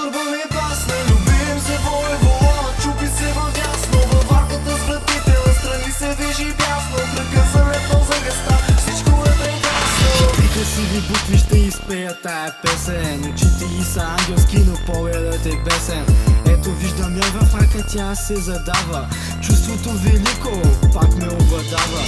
по-гърба ми басне. Любим се вои волана, чупи се въдясно. Във варката с вратите настрани се движи бясно. Кръка залепнал за гъста, всичко е прекрасно. Вика си ви букви ще изпея тая песен. Очите й са ангелски, но погледът е бесен. Ето виждам я в рака, тя се задава. Чувството велико пак ме обладава.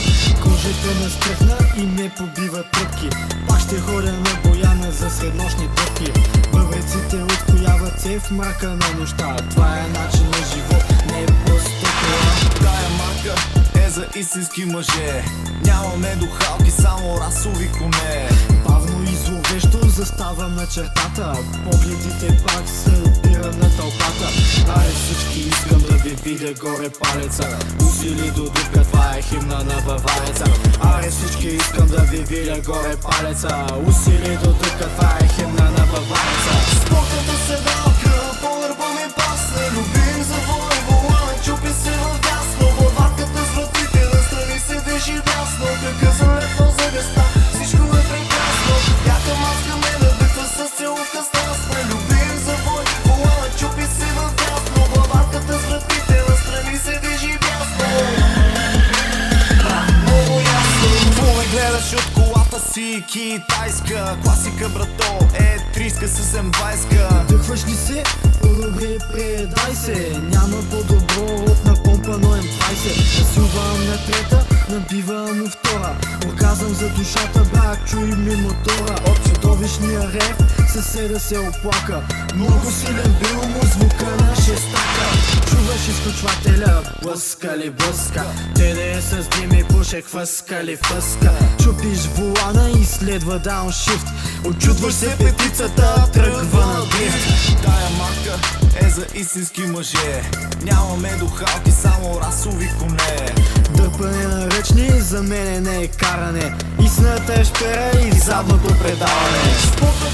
Кожата ме стръхна и ме побива тръпки. Пак ще ходя на Бояна за среднощни дъвки. Бъбреците откояват се в мрака на нощта. Това е начин на живот, не е просто това. Тая марка е за истински мъже. Нямаме духалки, само расови коне. Бавно и зловещо заставам на чертата. Погледите пак се опирам на тълпата. Ай, всички искам да ви видя горе палеца. Усили до дупка, това е химна на бавареца. Ай, всички искам да ви видя горе палеца. Усили до дупка, това е химна на бавареца. Спортната седалка, по-гърба ми пасне. Любим за вои волана, чупи се въдясно. Във варката с вратите настрани се движи бясно. Кръка залепнал за гъста, всичко е прекрасно. Яка маска ме набитва с целувка страстна. Любим за вои волана, чупи се въдясно. Във варката с вратите настрани се движи бясно. Много ясно. Твой гледаш от колата си китайска. Класика брато, е 30 с М20. Дъхваш ли се? По-добре предай се. Няма по-добро от напомпано М20. Насилвам на трета, набивам му втора. Оказвам за душата, брак, чуй ми мотора. От чудовищния рев съседа се оплака. Много силен бил му звука на шестака. Чуваш изключвателя, блъска ли блъска. Те да е с дими пушек, фъска ли фъска. Чупиш волана и следва дауншифт. Очудваш се петицата, тръгва на дрифт. Тая марка е за истински мъже. Нямаме духалки, само расови коне. Дърпане на ръчни за мене не е каране. Истината е шпера и задното предаване.